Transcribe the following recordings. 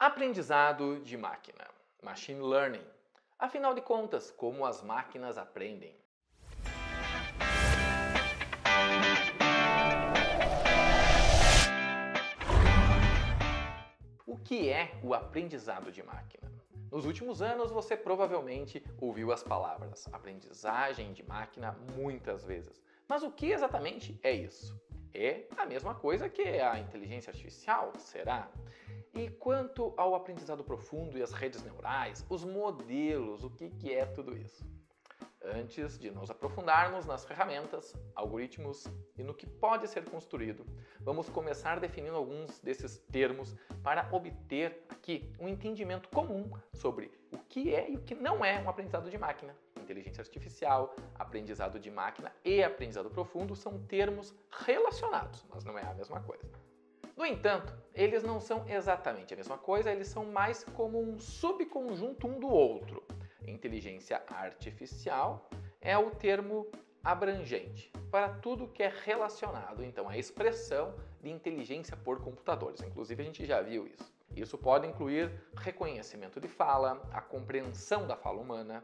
Aprendizado de máquina, machine learning. Afinal de contas, como as máquinas aprendem? O que é o aprendizado de máquina? Nos últimos anos, você provavelmente ouviu as palavras aprendizagem de máquina muitas vezes. Mas o que exatamente é isso? É a mesma coisa que a inteligência artificial, será? E quanto ao aprendizado profundo e as redes neurais, os modelos, o que é tudo isso? Antes de nos aprofundarmos nas ferramentas, algoritmos e no que pode ser construído, vamos começar definindo alguns desses termos para obter aqui um entendimento comum sobre o que é e o que não é um aprendizado de máquina. Inteligência artificial, aprendizado de máquina e aprendizado profundo são termos relacionados, mas não é a mesma coisa. No entanto, eles não são exatamente a mesma coisa, eles são mais como um subconjunto um do outro. Inteligência artificial é o termo abrangente para tudo que é relacionado, então, à expressão de inteligência por computadores. Inclusive, a gente já viu isso. Isso pode incluir reconhecimento de fala, a compreensão da fala humana,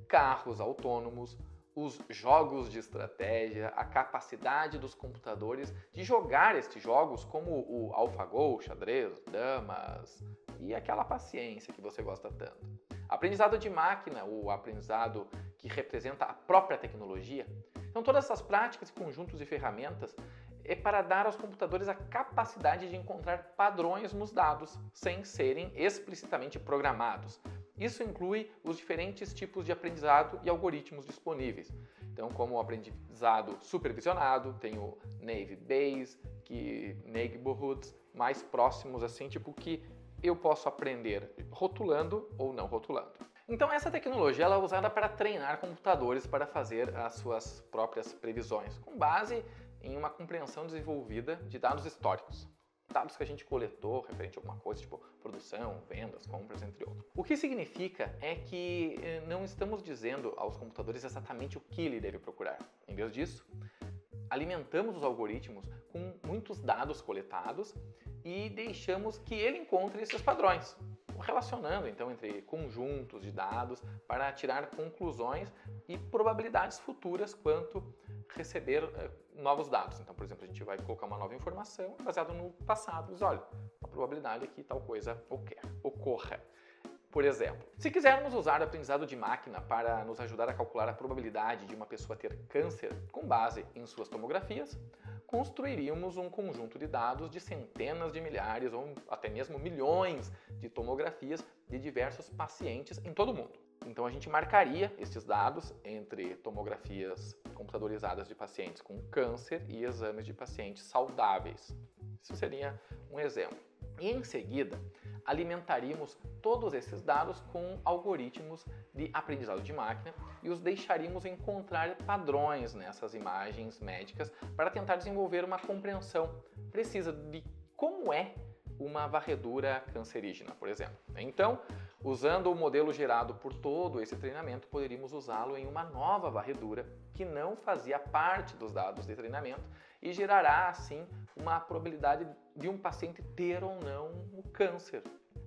carros autônomos, os jogos de estratégia, a capacidade dos computadores de jogar estes jogos como o AlphaGo, xadrez, damas e aquela paciência que você gosta tanto. Aprendizado de máquina, o aprendizado que representa a própria tecnologia. Então todas essas práticas, conjuntos e ferramentas é para dar aos computadores a capacidade de encontrar padrões nos dados sem serem explicitamente programados. Isso inclui os diferentes tipos de aprendizado e algoritmos disponíveis. Então, como o aprendizado supervisionado, tem o Naive Bayes, Neighborhoods, mais próximos assim, tipo que eu posso aprender rotulando ou não rotulando. Então, essa tecnologia ela é usada para treinar computadores para fazer as suas próprias previsões, com base em uma compreensão desenvolvida de dados históricos. Dados que a gente coletou referente a alguma coisa, tipo produção, vendas, compras, entre outros. O que significa é que não estamos dizendo aos computadores exatamente o que ele deve procurar. Em vez disso, alimentamos os algoritmos com muitos dados coletados e deixamos que ele encontre esses padrões, relacionando então entre conjuntos de dados para tirar conclusões e probabilidades futuras quanto receber novos dados. Então, por exemplo, a gente vai colocar uma nova informação baseada no passado. Diz, olha, a probabilidade é que tal coisa ocorra. Por exemplo, se quisermos usar o aprendizado de máquina para nos ajudar a calcular a probabilidade de uma pessoa ter câncer com base em suas tomografias, construiríamos um conjunto de dados de centenas de milhares ou até mesmo milhões de tomografias de diversos pacientes em todo o mundo. Então a gente marcaria esses dados entre tomografias computadorizadas de pacientes com câncer e exames de pacientes saudáveis. Isso seria um exemplo. E em seguida, alimentaríamos todos esses dados com algoritmos de aprendizado de máquina e os deixaríamos encontrar padrões nessas imagens médicas para tentar desenvolver uma compreensão precisa de como é uma varredura cancerígena, por exemplo. Então, usando o modelo gerado por todo esse treinamento, poderíamos usá-lo em uma nova varredura que não fazia parte dos dados de treinamento e gerará, assim, uma probabilidade de um paciente ter ou não o câncer,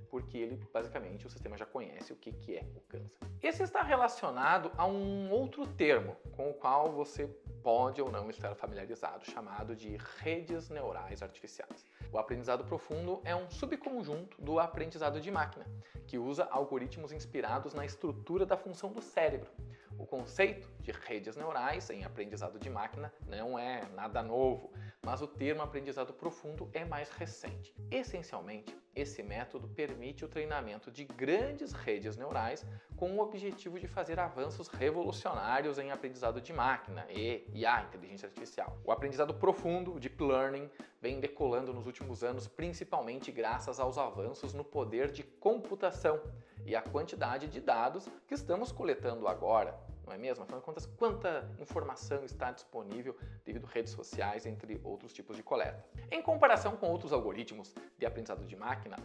porque ele, basicamente, o sistema já conhece o que é o câncer. Esse está relacionado a um outro termo com o qual você pode ou não estar familiarizado, chamado de redes neurais artificiais. O aprendizado profundo é um subconjunto do aprendizado de máquina, que usa algoritmos inspirados na estrutura da função do cérebro. O conceito de redes neurais em aprendizado de máquina não é nada novo, mas o termo aprendizado profundo é mais recente. Essencialmente, esse método permite o treinamento de grandes redes neurais com o objetivo de fazer avanços revolucionários em aprendizado de máquina e a inteligência artificial. O aprendizado profundo, o Deep Learning, vem decolando nos últimos anos principalmente graças aos avanços no poder de computação e a quantidade de dados que estamos coletando agora. Não é mesmo? Afinal de contas, quanta informação está disponível devido a redes sociais, entre outros tipos de coleta. Em comparação com outros algoritmos de aprendizado de máquina,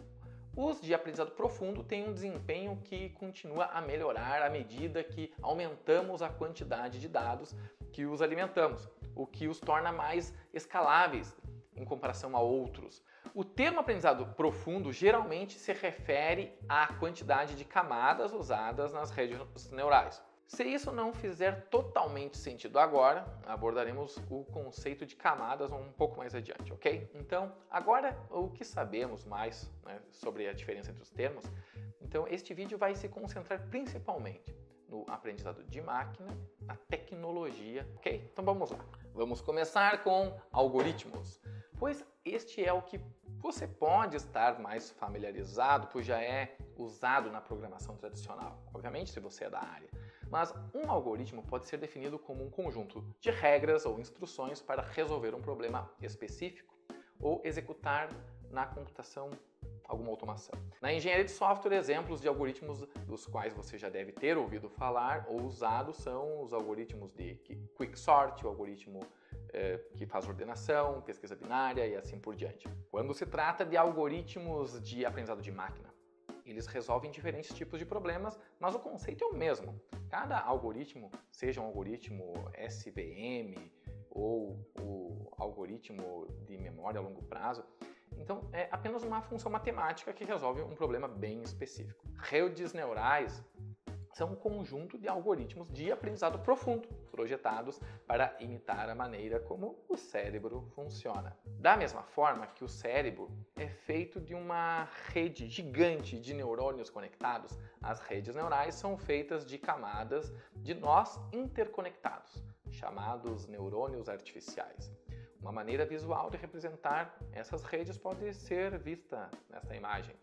os de aprendizado profundo têm um desempenho que continua a melhorar à medida que aumentamos a quantidade de dados que os alimentamos, o que os torna mais escaláveis em comparação a outros. O termo aprendizado profundo geralmente se refere à quantidade de camadas usadas nas redes neurais. Se isso não fizer totalmente sentido agora, abordaremos o conceito de camadas um pouco mais adiante, ok? Então, agora o que sabemos mais, né, sobre a diferença entre os termos, então este vídeo vai se concentrar principalmente no aprendizado de máquina, na tecnologia, ok? Então vamos lá. Vamos começar com algoritmos, pois este é o que você pode estar mais familiarizado, pois já é usado na programação tradicional, obviamente se você é da área. Mas um algoritmo pode ser definido como um conjunto de regras ou instruções para resolver um problema específico ou executar na computação alguma automação. Na engenharia de software, exemplos de algoritmos dos quais você já deve ter ouvido falar ou usado são os algoritmos de quicksort, o algoritmo que faz ordenação, pesquisa binária e assim por diante. Quando se trata de algoritmos de aprendizado de máquina, eles resolvem diferentes tipos de problemas, mas o conceito é o mesmo. Cada algoritmo, seja um algoritmo SVM ou o algoritmo de memória a longo prazo, então é apenas uma função matemática que resolve um problema bem específico. Redes neurais são um conjunto de algoritmos de aprendizado profundo, projetados para imitar a maneira como o cérebro funciona. Da mesma forma que o cérebro é feito de uma rede gigante de neurônios conectados, as redes neurais são feitas de camadas de nós interconectados, chamados neurônios artificiais. Uma maneira visual de representar essas redes pode ser vista nesta imagem.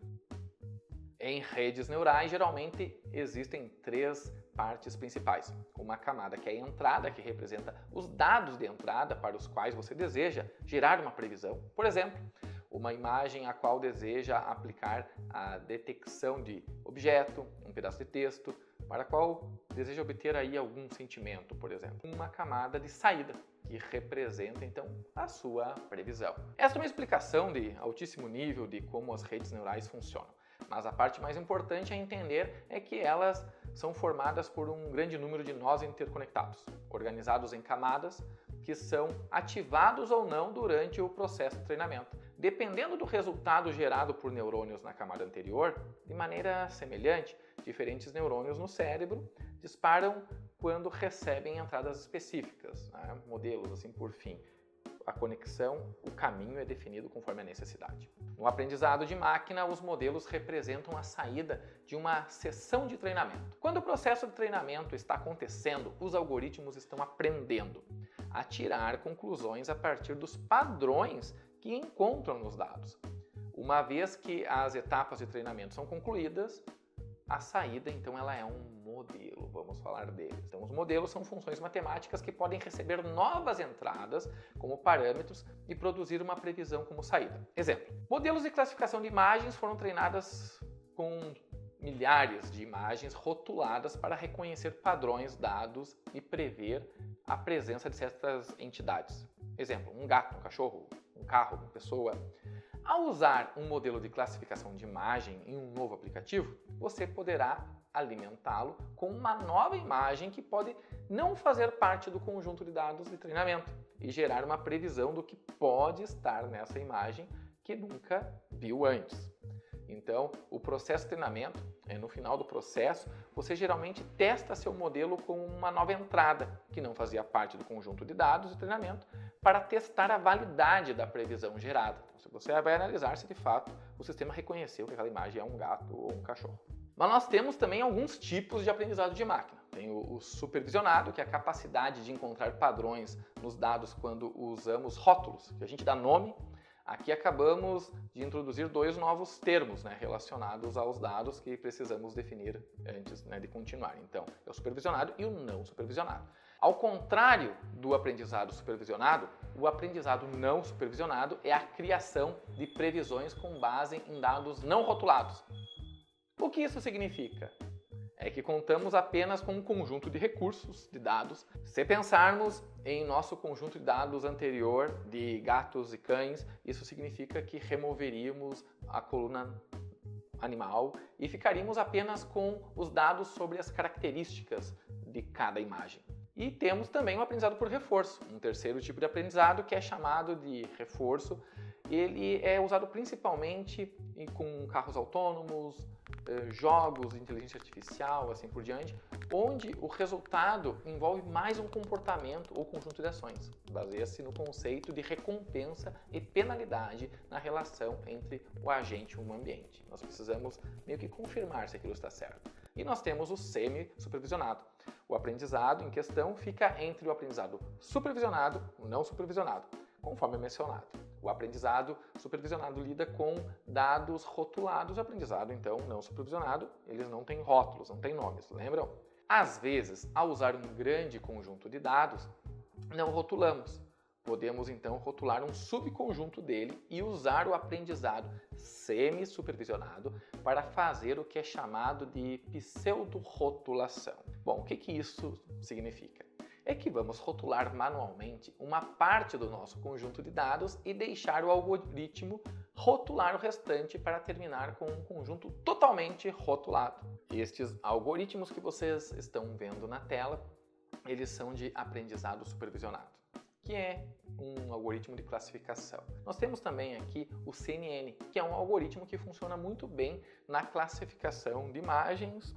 Em redes neurais, geralmente existem três partes principais. Uma camada que é a entrada, que representa os dados de entrada para os quais você deseja gerar uma previsão. Por exemplo, uma imagem a qual deseja aplicar a detecção de objeto, um pedaço de texto, para a qual deseja obter aí algum sentimento, por exemplo. Uma camada de saída, que representa, então, a sua previsão. Esta é uma explicação de altíssimo nível de como as redes neurais funcionam. Mas a parte mais importante a entender é que elas são formadas por um grande número de nós interconectados, organizados em camadas que são ativados ou não durante o processo de treinamento. Dependendo do resultado gerado por neurônios na camada anterior, de maneira semelhante, diferentes neurônios no cérebro disparam quando recebem entradas específicas, né? Modelos assim por fim. A conexão, o caminho é definido conforme a necessidade. No aprendizado de máquina, os modelos representam a saída de uma sessão de treinamento. Quando o processo de treinamento está acontecendo, os algoritmos estão aprendendo a tirar conclusões a partir dos padrões que encontram nos dados. Uma vez que as etapas de treinamento são concluídas, a saída, então, ela é um modelo, vamos falar deles. Então, os modelos são funções matemáticas que podem receber novas entradas como parâmetros e produzir uma previsão como saída. Exemplo, modelos de classificação de imagens foram treinados com milhares de imagens rotuladas para reconhecer padrões dados e prever a presença de certas entidades. Exemplo, um gato, um cachorro, um carro, uma pessoa. Ao usar um modelo de classificação de imagem em um novo aplicativo, você poderá alimentá-lo com uma nova imagem que pode não fazer parte do conjunto de dados de treinamento e gerar uma previsão do que pode estar nessa imagem que nunca viu antes. Então, o processo de treinamento, no final do processo, você geralmente testa seu modelo com uma nova entrada, que não fazia parte do conjunto de dados de treinamento, para testar a validade da previsão gerada. Então, você vai analisar se de fato o sistema reconheceu que aquela imagem é um gato ou um cachorro. Mas nós temos também alguns tipos de aprendizado de máquina. Tem o supervisionado, que é a capacidade de encontrar padrões nos dados quando usamos rótulos, que a gente dá nome. Aqui acabamos de introduzir dois novos termos, relacionados aos dados que precisamos definir antes, de continuar. Então, é o supervisionado e o não supervisionado. Ao contrário do aprendizado supervisionado, o aprendizado não supervisionado é a criação de previsões com base em dados não rotulados. O que isso significa? É que contamos apenas com um conjunto de recursos, de dados. Se pensarmos em nosso conjunto de dados anterior de gatos e cães, isso significa que removeríamos a coluna animal e ficaríamos apenas com os dados sobre as características de cada imagem. E temos também o aprendizado por reforço, um terceiro tipo de aprendizado que é chamado de reforço, ele é usado principalmente com carros autônomos, jogos de inteligência artificial, assim por diante, onde o resultado envolve mais um comportamento ou conjunto de ações. Baseia-se no conceito de recompensa e penalidade na relação entre o agente e o ambiente. Nós precisamos meio que confirmar se aquilo está certo. E nós temos o semi-supervisionado. O aprendizado em questão fica entre o aprendizado supervisionado e o não supervisionado, conforme mencionado. O aprendizado supervisionado lida com dados rotulados, o aprendizado, então, não supervisionado, eles não têm rótulos, não têm nomes, lembram? Às vezes, ao usar um grande conjunto de dados, não rotulamos. Podemos, então, rotular um subconjunto dele e usar o aprendizado semi-supervisionado para fazer o que é chamado de pseudo-rotulação. Bom, o que isso significa? É que vamos rotular manualmente uma parte do nosso conjunto de dados e deixar o algoritmo rotular o restante para terminar com um conjunto totalmente rotulado. Estes algoritmos que vocês estão vendo na tela, eles são de aprendizado supervisionado, que é um algoritmo de classificação. Nós temos também aqui o CNN, que é um algoritmo que funciona muito bem na classificação de imagens.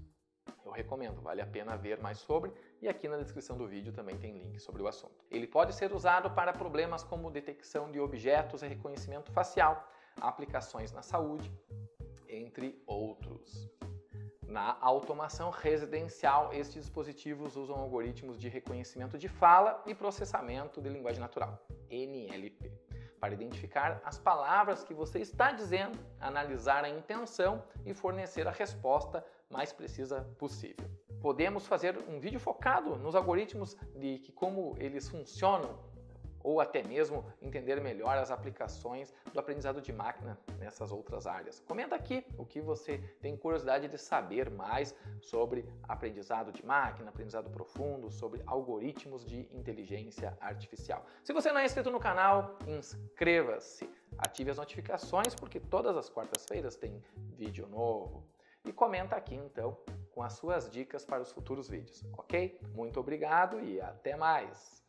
Eu recomendo, vale a pena ver mais sobre, e aqui na descrição do vídeo também tem link sobre o assunto. Ele pode ser usado para problemas como detecção de objetos e reconhecimento facial, aplicações na saúde, entre outros. Na automação residencial, estes dispositivos usam algoritmos de reconhecimento de fala e processamento de linguagem natural, NLP, para identificar as palavras que você está dizendo, analisar a intenção e fornecer a resposta mais precisa possível. Podemos fazer um vídeo focado nos algoritmos de como eles funcionam, ou até mesmo entender melhor as aplicações do aprendizado de máquina nessas outras áreas. Comenta aqui o que você tem curiosidade de saber mais sobre aprendizado de máquina, aprendizado profundo, sobre algoritmos de inteligência artificial. Se você não é inscrito no canal, inscreva-se, ative as notificações porque todas as quartas-feiras tem vídeo novo. E comenta aqui então com as suas dicas para os futuros vídeos, ok? Muito obrigado e até mais!